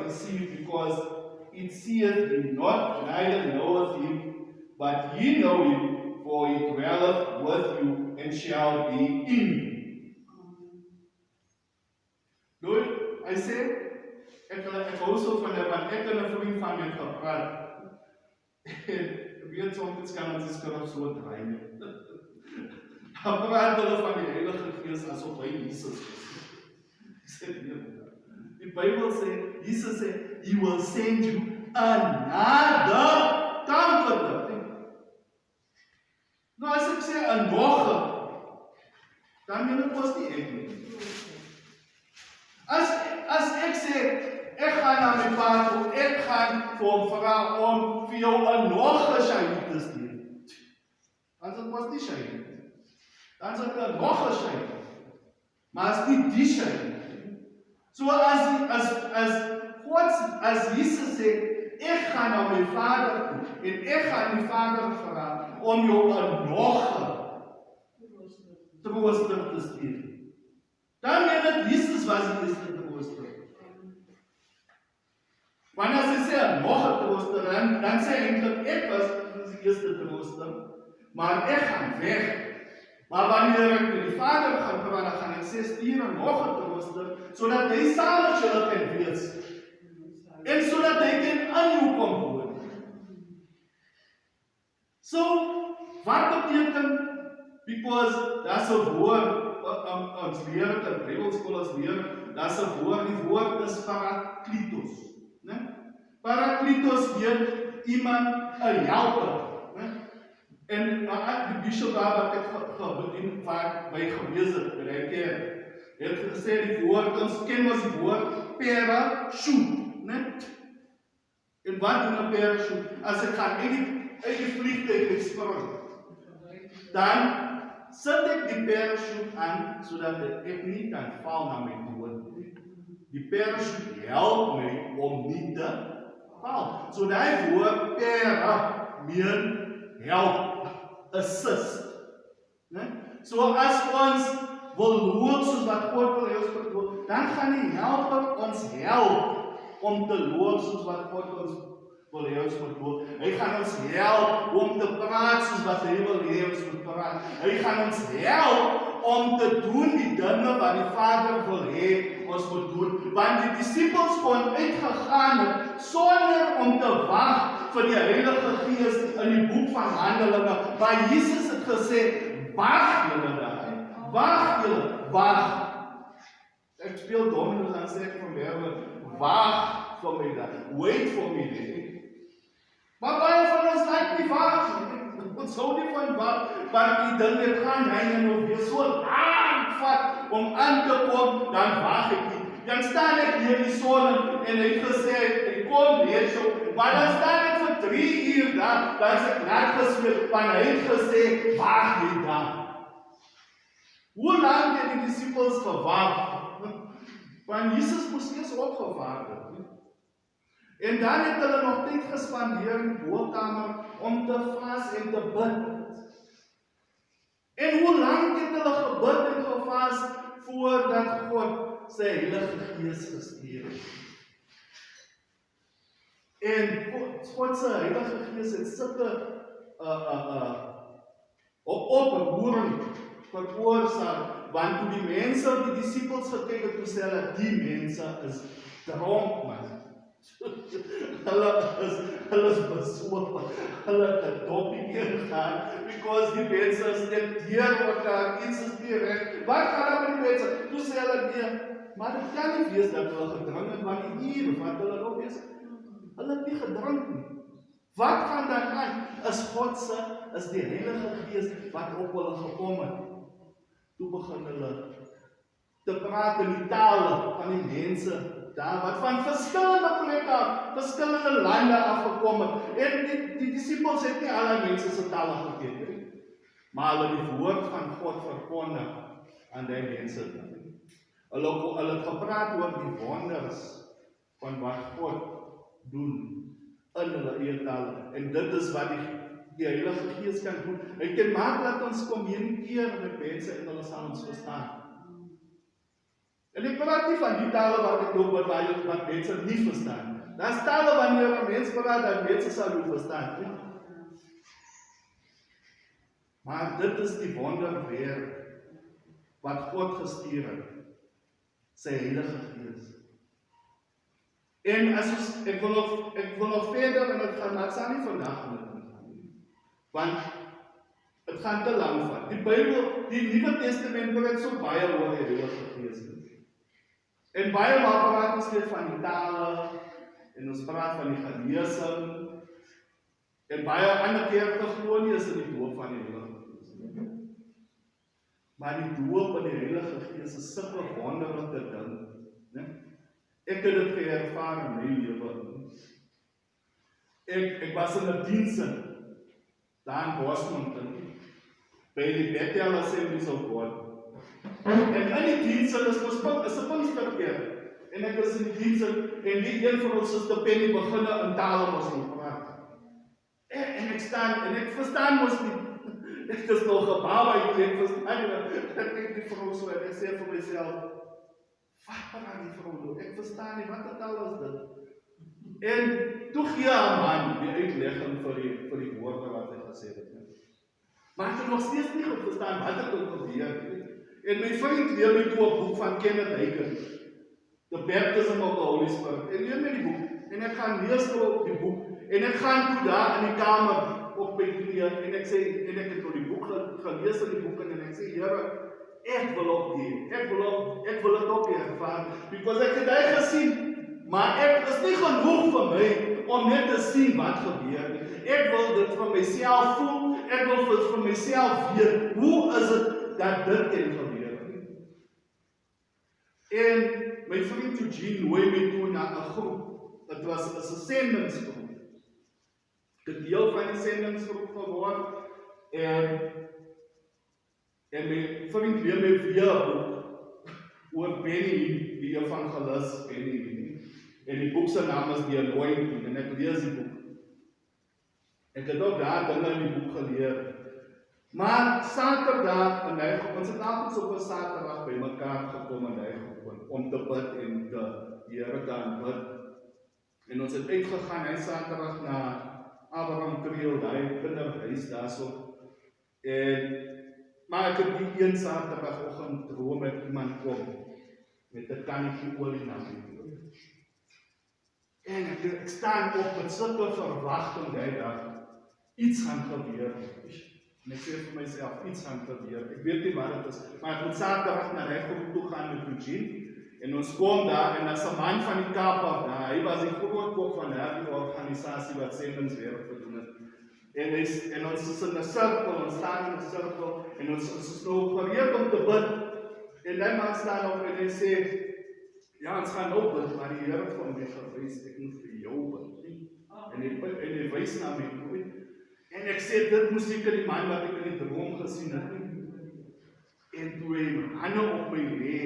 received, because it seeth him not, neither knoweth him, but ye know him, for he dwelleth with you and shall be in you. Doei, hy sê, ek hou so van hem, want ek en 'n vriend van my gepraat. En weet soms kan ons die skrif so draai nie. Dan praat hulle van die Heilige Gees asof hy Jesus is. Die Bybel sê, Jesus sê, he will send you another comforter. Nou as ek sê 'n nog, dan meen ek mos nie ek nie. As ek sê, ek gaan na my pa toe, ek gaan vir hom vra om vir jou 'n nog shahid te stuur. Dan is dit mos nie shahid. Dan is dit 'n nog shahid. Maar as nie die shahid. So as Jesus sê, ek gaan na my Vader toe en ek gaan die Vader vra om jou 'n nog trooster te stuur. Dan meen dit Jesus was die eerste trooster. Wanneer hy sê nog 'n trooster, dan sê hy eintlik ek was die eerste trooster, maar ek gaan weg. Maar wanneer ek met die Vader gaan praat, dan gaan ek sê stuur nog 'n trooster, sodat hy saam met julle kan wees. En sodat hy kan aan jou kom woon. So, wat beteken? Because daar's 'n woord, ons leer dit in Bybelskool, ons leer, daar's 'n woord, die woord is parakletos. Parakletos betekent iemand 'n helper. En die bishop daar wat ek bedien vaak by gewees het, by die kerk, het gesê die woord, ons ken ons die woord parachute. En wat doen 'n parachute? As ek gaan uit die vliegtuig spring, dan sit ek die parachute aan, sodat ek nie kan val na my dood. Die parachute help my om nie te val. So die woord para meen help, assist. So as ons wil loop soos wat God wil hê ons moet loop, dan gaan die helper ons help om te loop soos wat God ons wil hê ons moet loop. Hy gaan ons help om te praat soos wat hy wil hê ons moet praat. Hy gaan ons help om te doen die dinge wat die Vader wil hê ons moet doen. Want die disippels kon uitgegaan het sonder om te wag vir die Heilige Gees in die boek van Handelinge. Maar Jesus het gesê, wag julle daar. Wag julle, wag. Ek speel dominos, dan sê ek van Merwe, wag vir my daar. Wait for me. Maar baie van ons lyk nie wag. Ons hou nie van wag, want die ding het gaan heen en of weer so lang vat om aan te kom, dan wag ek nie. Dan staan ek hier in die son en hy het gesê, ek kom weer so, maar dan staan ek vir 3 uur daar, dan is ek net gesweet, want hy het gesê, wag nie daar. Hoe lang het die disippels gewag? Want Jesus moes eers opgewaar het. En dan het hulle nog tyd gespandeer in die woonkamer om te vas en te bid. En hoe lang het hulle gebid en gevas voordat God sy Heilige Gees gestuur het? En God se Heilige Gees het sulke oproering veroorsaak, want toe die mense, die disippels gekyk het, toe sê hulle, die mense is dronk, man. Hulle is besopen, hulle het 'n dopie ingegaan, because die mense is net deur mekaar, iets is nie reg. Wat gaan daar met die mense? Toe sê hulle, nee, maar dit kan nie wees dat hulle gedrink het, want die uur wat hulle nog wees, hulle het nie gedrink nie. Wat gaan dan aan? Is God se, is die Heilige Gees wat op hulle gekom het. Toe begin hulle te praat in die tale van die mense daar wat van verskillende plekke af, verskillende lande afgekom het. En die disippels het nie alle mense se tale geken nie, maar hulle die woord van God verkondig aan die mense. Hulle het gepraat oor die wonders van wat God doen in hulle eie tale. En dit is wat die Heilige Gees kan doen. Hy kan maak dat ons kommunikeer met mense en hulle sal ons verstaan. En ek praat nie van die tale wat ek nog wat mense nie verstaan. Daar's tale wanneer 'n mens praat dat mense sal nie verstaan nie. Maar dit is die wonderwerk wat God gestuur het, sy Heilige Gees. En ek wil nog verder en dit gaan maar sal nie vandag nie. Want dit gaan te lank vat. Die Bybel, die Nuwe Testament praat so baie oor die Heilige Gees. En baie maal praat ons weer van die tale en ons praat van die genesing. En baie ander keer glo nie is in die doop van die Heilige Gees. Maar die doop van die Heilige Gees is sulke wonderlike ding, né? Ek het dit geervaar in my lewe. Ek was in 'n diens daar in Bosman, by die Bethel Assemblies of God. En in die diens is een Pinksterkerk. En ek is in die diens en die een van ons Suster Penny beginne in tale mos nie praat. En ek staan en ek verstaan mos nie. Ek is nog 'n baba, ek verstaan nie. Ek kyk die vrou so en ek sê vir myself, wat praat die vrou nou? Ek verstaan nie, wat 'n taal is dit? En toe gee 'n man die uitlegging vir die woorde wat hy gesê het. Maar ek het nog steeds nie verstaan wat het gebeur. En my vriend leer my toe 'n boek van Kenneth Hagin, The Baptism of the Holy Spirit. En leer my die boek. En ek gaan lees op die boek. En ek gaan toe daar in die kamer op my knieë en ek sê, en ek het die boek gelees in die boek en ek sê, Here, ek wil ook die, ek wil het ook ervaar, because ek het hy gesien, maar ek is nie genoeg vir my om net te sien wat gebeur. Ek wil dit vir myself voel, ek wil vir myself weet, hoe is dit dat dit kan gebeur? En my vriend Eugene nooi my toe na 'n groep, dit was 'n sendingsgroep. Ek het deel van die sendingsgroep geword, en my vriend leer my weer 'n boek oor Benny, die evangelis Benny. En die boek se naam is The Anointing, en ek lees die boek. Ek het ook daar dinge in die boek geleer. Maar Saterdag in Nijgroep, ons het altyd op 'n Saterdag by mekaar gekom in Nijgroep om te bid en die Here te aanbid. En ons het uitgegaan hy Saterdag na Abraham Kriel, daai kinderhuis daarso. Maar ek het die een Saterdagoggend droom met iemand kom met 'n kannetjie olie na my toe. En ek staan op met sulke verwagting daai dag. Iets gaan gebeur. En ek sê vir myself, iets gaan gebeur. Ek weet nie wat dit is. Maar ek moet Saterdag na Nijgroep toe gaan met Eugene. En ons kom daar en as 'n man van die Kaap af daar. Hy was die groot kop van die organisasie wat sendingswerk gedoen het. En ons is in 'n sirkel, ons staan in 'n sirkel en ons is nou gereed om te bid. En die man staan op en hy sê, ja, ons gaan nou bid, maar die Here van my gewys, ek moet vir jou bid. En hy wys na my toe. En ek sê, dit moes seker die man wat ek in die droom gesien het. En toe hy my hande op my lê,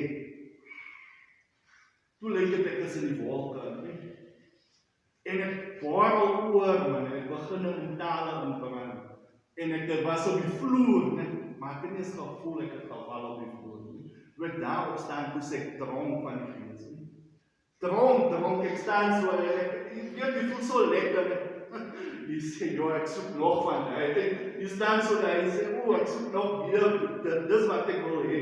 toe lyk dit ek is in die wolke. En ek borrel oor, man, en ek begin in tale inbrand. En ek was op die vloer, maar ek het nie eens gevoel, ek het geval op die vloer. Toe ek daar opstaan, toe sê ek dronk van die Gees. Dronk, ek staan so, ek voel so lekker. Die sê, joh, ek soek nog van die. Die staan so daar, die sê, ek soek nog weer, dis wat ek wil hê.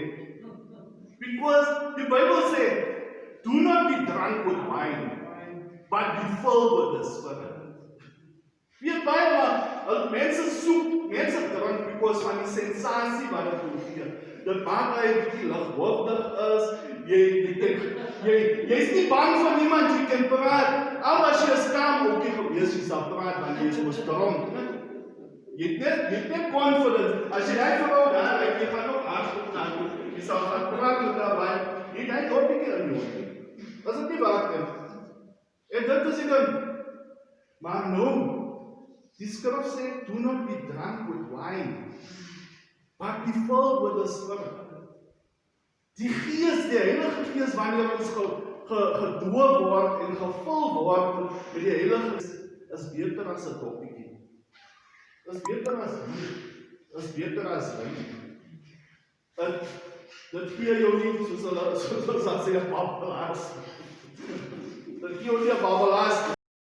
Because die Bible sê, do not be drunk with wine, but be filled with the Spirit. Weet baie maar, mense drink because van die sensasie wat dit gee. Dit maak hy bietjie lighoofdig is, jy is nie bang vir niemand, jy kan praat. Al as jy 'n skaam ookie gewees, jy sal praat, want jy is mos dronk. Jy het net confidence. As jy daai vrou daar, jy gaan nog hardloop na toe, jy sal gaan praat met haar, want jy het hy ook bietjie in jou. Was dit nie waar nie? En dit is die ding. Maar nou, die skrif sê, do not be drunk with wine, but be filled with the Spirit. Die Gees, die Heilige Gees, wanneer ons gedoop word en gevul word met die Heilige Gees, is beter as 'n doppietjie. Is beter as bier. Is beter as wyn. Dit gee jou nie soos ons sal sê 'n babbelaars. Dit gee jou nie 'n babbelaars.